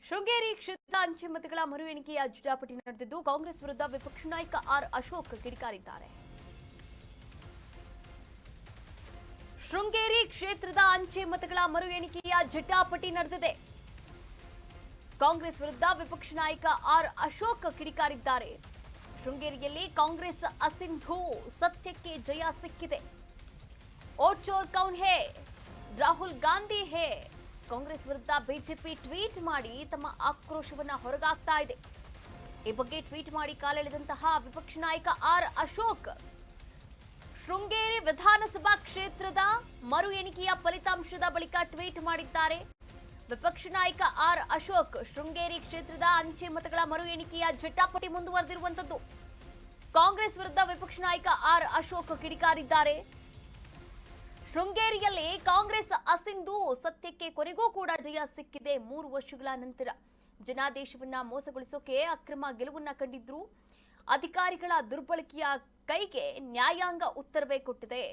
ಶೃಂಗೇರಿ ಕ್ಷೇತ್ರದ ಅಂಚೆ ಮತಗಳ ಮರು ಎಣಿಕೆಯ ಜಟಾಪಟಿ ನಡೆದಿದ್ದು ಕಾಂಗ್ರೆಸ್ ವಿರುದ್ಧ ವಿಪಕ್ಷ ನಾಯಕ ಆರ್ ಅಶೋಕ್ ಕಿಡಿಕಾರಿದ್ದಾರೆ. ಶೃಂಗೇರಿ ಕ್ಷೇತ್ರದ ಅಂಚೆ ಮತಗಳ ಮರು ಎಣಿಕೆಯ ಜಟಾಪಟಿ ನಡೆದಿದೆ. ಕಾಂಗ್ರೆಸ್ ವಿರುದ್ಧ ವಿಪಕ್ಷ ನಾಯಕ ಆರ್ ಅಶೋಕ್ ಕಿಡಿಕಾರಿದ್ದಾರೆ. ಶೃಂಗೇರಿಯಲ್ಲಿ ಕಾಂಗ್ರೆಸ್ ಅಸಿಂಧು, ಸತ್ಯಕ್ಕೆ ಜಯ ಸಿಕ್ಕಿದೆ. ವೋಟ್ ಚೋರ್ ಕೌನ್ ಹೇ, ರಾಹುಲ್ ಗಾಂಧಿ ಹೇ. ಕಾಂಗ್ರೆಸ್ ವಿರುದ್ಧ ಬಿಜೆಪಿ ಟ್ವೀಟ್ ಮಾಡಿ ತಮ್ಮ ಆಕ್ರೋಶವನ್ನ ಹೊರಗಾಕ್ತಾ ಇದೆ. ಈ ಬಗ್ಗೆ ಟ್ವೀಟ್ ಮಾಡಿ ಕಾಲೆಳೆದಂತಹ ವಿಪಕ್ಷ ನಾಯಕ ಆರ್ ಅಶೋಕ್ ಶೃಂಗೇರಿ ವಿಧಾನಸಭಾ ಕ್ಷೇತ್ರದ ಮರು ಎಣಿಕೆಯ ಫಲಿತಾಂಶದ ಬಳಿಕ ಟ್ವೀಟ್ ಮಾಡಿದ್ದಾರೆ. ವಿಪಕ್ಷ ನಾಯಕ ಆರ್ ಅಶೋಕ್ ಶೃಂಗೇರಿ ಕ್ಷೇತ್ರದ ಅಂಚೆ ಮತಗಳ ಮರು ಎಣಿಕೆಯ ಜಟಾಪಟಿ ಮುಂದುವರೆದಿರುವಂತದ್ದು. ಕಾಂಗ್ರೆಸ್ ವಿರುದ್ಧ ವಿಪಕ್ಷ ನಾಯಕ ಆರ್ ಅಶೋಕ್ ಕಿಡಿಕಾರಿದ್ದಾರೆ. ಶೃಂಗೇರಿಯಲ್ಲಿ ಕಾಂಗ್ರೆಸ್ ಅಸಿಂಧು, ಸತ್ಯಕ್ಕೆ ಕೊನೆಗೂ ಕೂಡ ಜಯ ಸಿಕ್ಕಿದೆ. 3 ವರ್ಷಗಳ ನಂತರ ಜನಾದೇಶವನ್ನ ಮೋಸಗೊಳಿಸೋಕೆ ಅಕ್ರಮ ಗೆಲುವನ್ನ ಕಂಡಿದ್ರು. ಅಧಿಕಾರಿಗಳ ದುರ್ಬಳಕೆಯ ಕೈಗೆ ನ್ಯಾಯಾಂಗ ಉತ್ತರವೇ ಕೊಟ್ಟಿದೆ.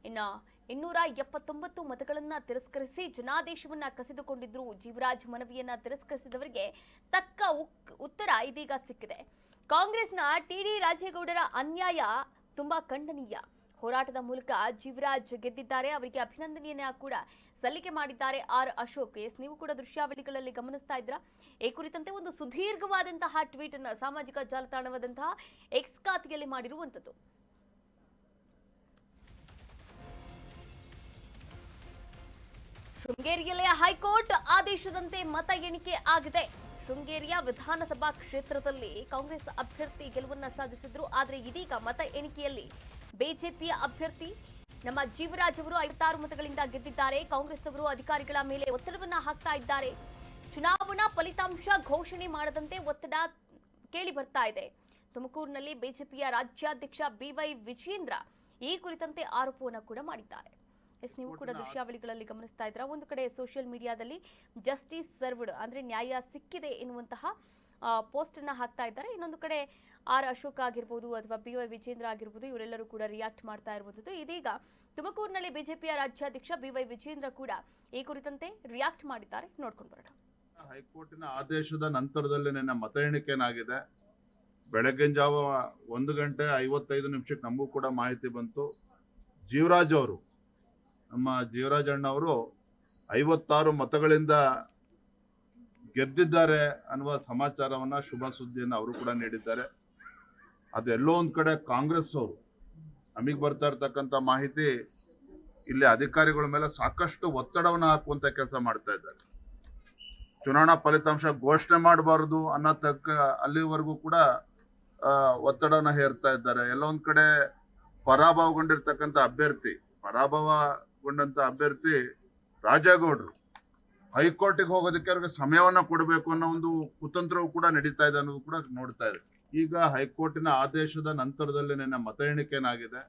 ಇನ್ನು 279 ಮತಗಳನ್ನ ತಿರಸ್ಕರಿಸಿ ಜನಾದೇಶವನ್ನ ಕಸಿದುಕೊಂಡಿದ್ರು. ಜೀವರಾಜ್ ಮನವಿಯನ್ನ ತಿರಸ್ಕರಿಸಿದವರಿಗೆ ತಕ್ಕ ಉತ್ತರ ಇದೀಗ ಸಿಕ್ಕಿದೆ. ಕಾಂಗ್ರೆಸ್ನ ಟಿಡಿ ರಾಜೇಗೌಡರ ಅನ್ಯಾಯ ತುಂಬಾ ಖಂಡನೀಯ. ಹೋರಾಟದ ಮೂಲಕ ಜೀವರಾಜ್ ಗೆದ್ದಿದ್ದಾರೆ. ಅವರಿಗೆ ಅಭಿನಂದನೆಯನ್ನ ಕೂಡ ಸಲ್ಲಿಕೆ ಮಾಡಿದ್ದಾರೆ ಆರ್ ಅಶೋಕ್. ನೀವು ಕೂಡ ದೃಶ್ಯಾವಳಿಗಳಲ್ಲಿ ಗಮನಿಸ್ತಾ ಇದ್ರ. ಈ ಕುರಿತಂತೆ ಒಂದು ಸುದೀರ್ಘವಾದಂತಹ ಟ್ವೀಟ್ ಅನ್ನು ಸಾಮಾಜಿಕ ಜಾಲತಾಣವಾದಂತಹ ಎಕ್ಸ್ ಖಾತೆಯಲ್ಲಿ ಮಾಡಿರುವಂತದ್ದು. ಶೃಂಗೇರಿಯಲ್ಲೇ ಹೈಕೋರ್ಟ್ ಆದೇಶದಂತೆ ಮತ ಎಣಿಕೆ ಆಗಿದೆ. ಶೃಂಗೇರಿಯ ವಿಧಾನಸಭಾ ಕ್ಷೇತ್ರದಲ್ಲಿ ಕಾಂಗ್ರೆಸ್ ಅಭ್ಯರ್ಥಿ ಗೆಲುವನ್ನ ಸಾಧಿಸಿದ್ರು. ಆದರೆ ಇದೀಗ ಮತ ಎಣಿಕೆಯಲ್ಲಿ ಬಿಜೆಪಿಯ ಅಭ್ಯರ್ಥಿ ನಮ್ಮ ಜೀವರಾಜ್ ಅವರು 56 ಮತಗಳಿಂದ ಗೆದ್ದಿದ್ದಾರೆ. ಕಾಂಗ್ರೆಸ್ನವರು ಅಧಿಕಾರಿಗಳ ಮೇಲೆ ಒತ್ತಡವನ್ನ ಹಾಕ್ತಾ ಇದ್ದಾರೆ. ಚುನಾವಣಾ ಫಲಿತಾಂಶ ಘೋಷಣೆ ಮಾಡದಂತೆ ಒತ್ತಡ ಕೇಳಿ ಬರ್ತಾ ಇದೆ. ತುಮಕೂರಿನಲ್ಲಿ ಬಿಜೆಪಿಯ ರಾಜ್ಯಾಧ್ಯಕ್ಷ ಬಿವೈ ವಿಜೇಂದ್ರ ಈ ಕುರಿತಂತೆ ಆರೋಪವನ್ನು ಕೂಡ ಮಾಡಿದ್ದಾರೆ. ನೀವು ಕೂಡ ದೃಶ್ಯಾವಳಿಗಳಲ್ಲಿ ಗಮನಿಸ್ತಾ ಇದ್ರ. ಒಂದು ಕಡೆ ಸೋಷಿಯಲ್ ಮೀಡಿಯಾದಲ್ಲಿ ಜಸ್ಟಿಸ್ ಸರ್ವ್ಡ್ ಅಂದ್ರೆ ನ್ಯಾಯ ಸಿಕ್ಕಿದೆ ಎನ್ನುವಂತಹ ಪೋಸ್ಟ್ ಅನ್ನ ಹಾಕ್ತಾ ಇದ್ದಾರೆ. ಇನ್ನೊಂದು ಕಡೆ ಆರ್ ಅಶೋಕ್ ಆಗಿರ್ಬೋದು ಅಥವಾ ಬಿವೈ ವಿಜೇಂದ್ರ ಆಗಿರ್ಬೋದು, ಇವರೆಲ್ಲರೂ ಕೂಡ ರಿಯಾಕ್ಟ್ ಮಾಡ್ತಾ ಇರುವಂತದ್ದು. ಇದೀಗ ತುಮಕೂರಿನಲ್ಲಿ ಬಿಜೆಪಿಯ ರಾಜ್ಯಾಧ್ಯಕ್ಷ ಬಿವೈ ವಿಜೇಂದ್ರ ಕೂಡ ಈ ಕುರಿತಂತೆ ರಿಯಾಕ್ಟ್ ಮಾಡಿದ್ದಾರೆ. ನೋಡ್ಕೊಂಡು ಬರೋಣ. ಹೈಕೋರ್ಟಿನ ಆದೇಶದ ನಂತರದಲ್ಲಿ ನಿನ್ನೆ ಮತ ಎಣಿಕೆನಾಗಿದೆ. ಬೆಳಗಿನ ಜಾವ 1 ಗಂಟೆ 55 ನಿಮಿಷಕ್ಕೆ ನಮಗೂ ಕೂಡ ಮಾಹಿತಿ ಬಂತು. ಜೀವರಾಜ್ ಅವರು, ನಮ್ಮ ಜೀವರಾಜ್ ಅಣ್ಣ ಅವರು 56 ಮತಗಳಿಂದ ಗೆದ್ದಿದ್ದಾರೆ ಅನ್ನುವ ಸಮಾಚಾರವನ್ನ, ಶುಭ ಸುದ್ದಿಯನ್ನು ಅವರು ಕೂಡ ನೀಡಿದ್ದಾರೆ. ಅದೆಲ್ಲೋ ಒಂದ್ ಕಡೆ ಕಾಂಗ್ರೆಸ್ ಅವರು ನಮಗೆ ಬರ್ತಾ ಇರ್ತಕ್ಕಂಥ ಮಾಹಿತಿ ಇಲ್ಲಿ ಅಧಿಕಾರಿಗಳ ಮೇಲೆ ಸಾಕಷ್ಟು ಒತ್ತಡವನ್ನು ಹಾಕುವಂತ ಕೆಲಸ ಮಾಡ್ತಾ ಇದ್ದಾರೆ. ಚುನಾವಣಾ ಫಲಿತಾಂಶ ಘೋಷಣೆ ಮಾಡಬಾರದು ಅನ್ನೋ ಅಲ್ಲಿವರೆಗೂ ಕೂಡ ಒತ್ತಡನ ಹೇರ್ತಾ ಇದ್ದಾರೆ. ಎಲ್ಲೋ ಒಂದ್ ಕಡೆ ಪರಾಭವಗೊಂಡಂತ ಅಭ್ಯರ್ಥಿ ರಾಜೇಗೌಡರು ಹೈಕೋರ್ಟಿಗೆ ಹೋಗೋದಕ್ಕೆ ಅವ್ರಿಗೆ ಸಮಯವನ್ನ ಕೊಡಬೇಕು ಅನ್ನೋ ಒಂದು ಕುತಂತ್ರವು ಕೂಡ ನಡೀತಾ ಇದೆ ಅನ್ನೋದು ಕೂಡ ನೋಡ್ತಾ ಇದೆ. ಈಗ ಹೈಕೋರ್ಟಿನ ಆದೇಶದ ನಂತರದಲ್ಲಿ ನಿನ್ನೆ ಮತ ಎಣಿಕೆನಾಗಿದೆ.